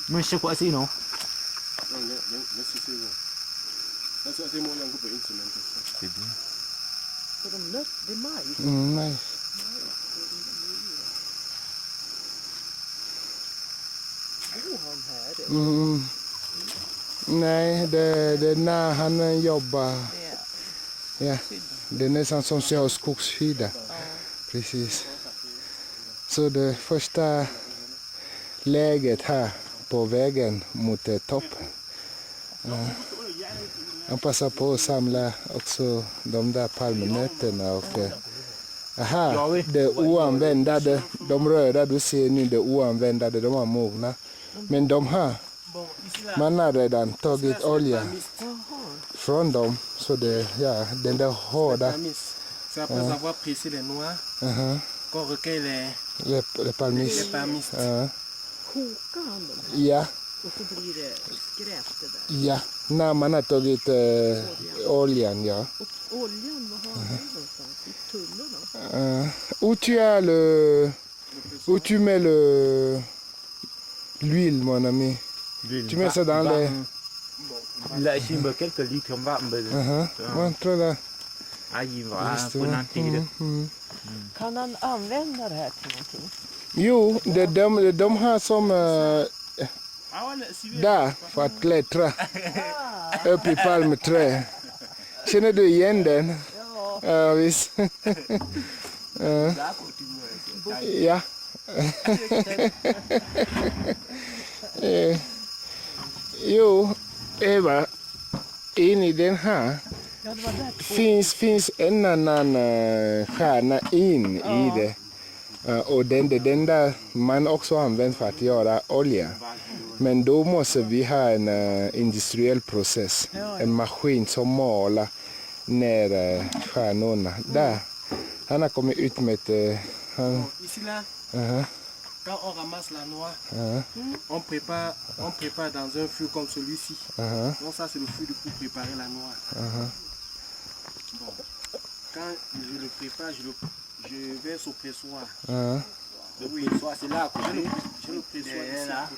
Monsieur quoi c'est non? C'est bien. Nej. Nej, det är när han jobbar. Ja, det är nästan som skogsskida. Precis. Så det första läget här på vägen mot toppen. Han passar på att samla också de där palmnötterna och aha, det oanvändade, de röda du ser nu, det oanvändade, de har mogna. Men de här, man har redan tagit olja från dem, så det, ja, den där hårda. C'est après avoir pressé les noix qu'on recueille les palmistes. les palmistes. Kokar han dem Ja, och så blir det skräp det där. ja, när man har tagit oljan, ja. Och oljan, vad har du någonstans? I tunnorna? Où tu mets l'huile, mon ami? Tu mets ça dans les... Là ici quelques litres varm. Montre là. Aj va på någonting. Kan han använda det här till någonting? Jo, de har som där för att klättra upp i palmträ. Känner du igen den? Ja, visst. Ja. Jo, Eva, in i den här finns en annan stjärna in i det. Och den där man också använder för att göra olja. Men då måste vi ha en industriell process. En maskin som maler ner stjärnorna. Där. Han har kommit ut med ett... Ici là, quand on ramasse la noix, on prépare dans un fût comme celui-ci. Donc ça c'est le fût pour préparer la noix. Bon, quand je le prépare, je verse au pressoir. Oui, c'est là que je le pressoir ici. Là.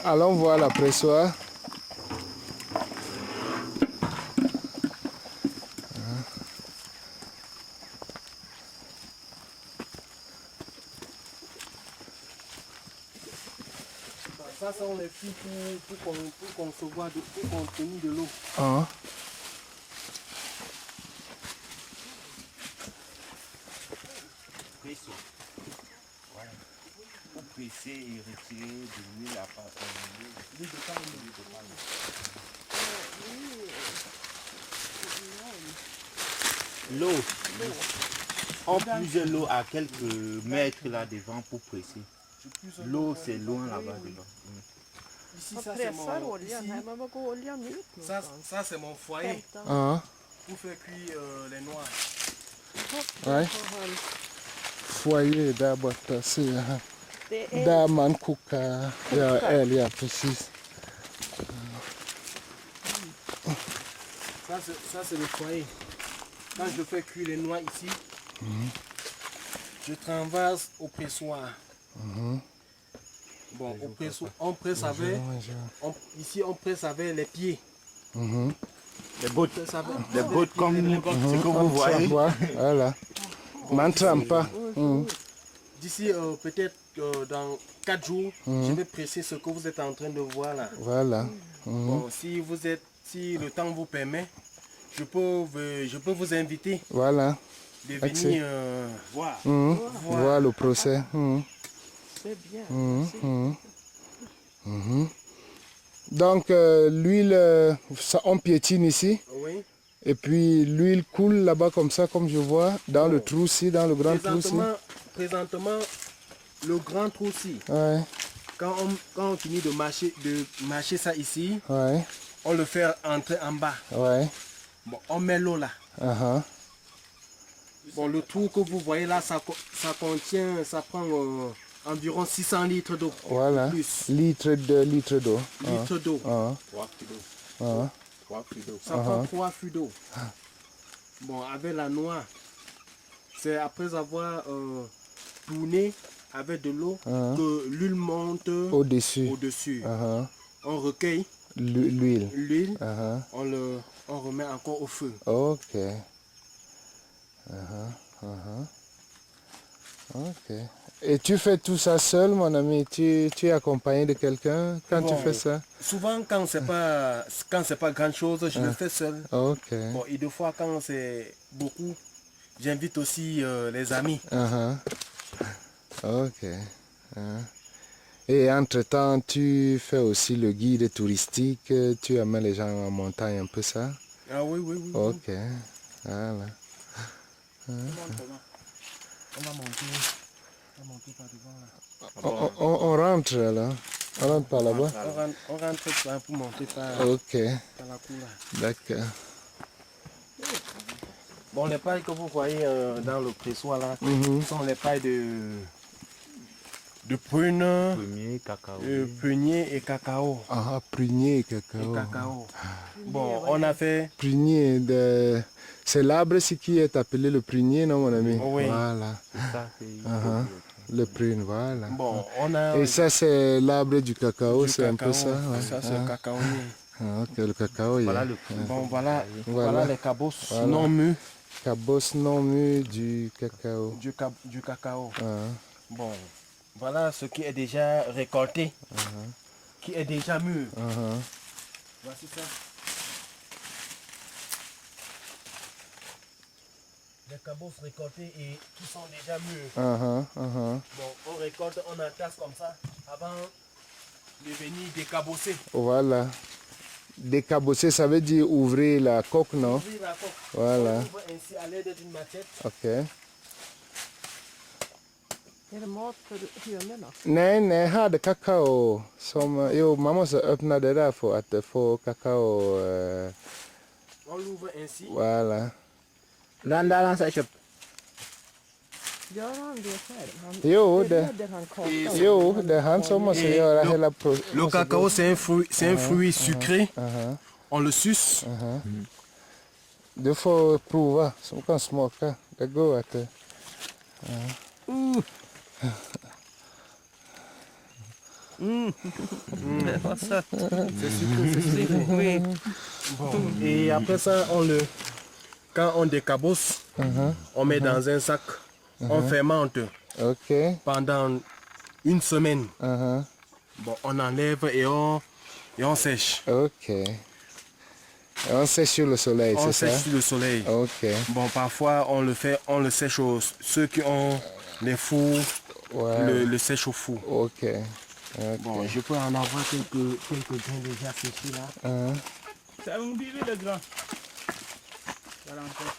Allons voir la pressoir. Ça sont les fûts pour concevoir, pour contenir de l'eau. Pression. Voilà. Pour presser et retirer de l'huile à part l'huile de palme. L'eau. On puise l'eau à quelques mètres là devant pour presser. L'eau c'est loin là-bas devant. Ici, Man ça c'est pressar mon, oljan här, men var går oljan ut någonstans? ça c'est mon foyer Hämta. pour faire cuire les noix. Nej. Foyer där borta ser jag här. Det är Där man kokar älg, ja precis. Ça c'est le foyer. Quand je fais cuire les noix ici, je transverse au pressoir. Bon, au pressoir, on presse avec, ici on presse avec les pieds. Les bottes comme ce que vous voyez. Voilà. Man trempe pas. D'ici peut-être dans 4 jours, je vais presser ce que vous êtes en train de voir là. Voilà. Bon, si le temps vous permet, je peux vous inviter Voilà. de venir voir. Voir le procès. c'est bien. Donc l'huile, ça on piétine ici. Oui. Et puis l'huile coule là-bas comme ça, comme je vois, dans le trou-ci, dans le grand trou-ci. Présentement, le grand trou-ci, Ouais, quand on finit de mâcher ça ici, ouais, on le fait entrer en bas. ouais. Bon, on met l'eau là. Bon, le trou que vous voyez là, ça prend environ 600 litres d'eau. Voilà. Plus. Litre d'eau. Litres d'eau. 3 kilos. 3 kilos. Ça prend 3 fûts d'eau. Bon, avec la noix, c'est après avoir tourné avec de l'eau que l'huile monte Au-dessus. au-dessus. Uh-huh. On recueille L'huile. l'huile, Uh-huh. on remet encore au feu. Ok. Uh-huh. Uh-huh. Ok. Et tu fais tout ça seul, mon ami? Tu es accompagné de quelqu'un quand tu Bon, fais ça? Souvent, quand c'est pas grand chose, je le fais seul. Ok. Bon, et des fois, quand c'est beaucoup, j'invite aussi les amis. Uh-huh. Ok. Et entre-temps, tu fais aussi le guide touristique, tu amènes les gens en montagne, un peu ça? Ah oui, oui, oui. Ok. Voilà. On va monter par devant là. On rentre là. On rentre par là-bas. On rentre pour monter par Ok. la cour là. D'accord. Bon, les pailles que vous voyez dans le pressoir là, sont les pailles de prune, Premier cacao. prunier et cacao. Ah, prunier, Et cacao. cacao. Bon, on a fait. Prunier, c'est l'arbre ici qui est appelé le prunier, non mon ami? Oui. Voilà. Ça, c'est Le prune, voilà. Bon, on a. Et ça, c'est l'arbre du cacao, du c'est un peu cacao. ça? Ouais. Ça, c'est le cacaonier. Ah, ok, le cacao, Voilà yeah. le prix. Bon, voilà Voilà. les cabosses Voilà. non mûrs Cabos non mûr du cacao. du cacao. Ah. Bon, voilà ce qui est déjà récolté, qui est déjà mûr. Uh-huh. Voici ça. Les cabosses récoltés et qui sont déjà mûrs. Uh-huh. Uh-huh. Bon, on récolte, on entasse comme ça avant de venir décabosser. Voilà. Décabosser, ça veut dire ouvrir la coque, non? Ouvrir la coque. Voilà. On ouvre ainsi à l'aide d'une machette. Ok. Är det mat för hönorna? Nej, hade kakao som, man måste öppna det där för att få kakao, On l'ouvre ainsi. voilà. Gör han det själv? Han, Jo, det, leder han kakan? jo, det är han som måste göra hela Le cacao, c'est un fruit sucré. On le suce. Du får prova, som kan smaka. Det går att... C'est sucré, c'est sucré. Oui. Bon. Et après ça, quand on décabosse, on met dans un sac, on fermente Ok. pendant une semaine. Uh-huh. Bon, on enlève et on sèche. Ok. On sèche sur le soleil, On c'est sèche ça? sur le soleil. Ok. Bon, parfois on le sèche ceux qui ont les fours, Ouais. le sèche au four. Ok. Bon, je peux en avoir quelques grains déjà séchés là. Uh-huh. Ça va me le grand. Voilà encore.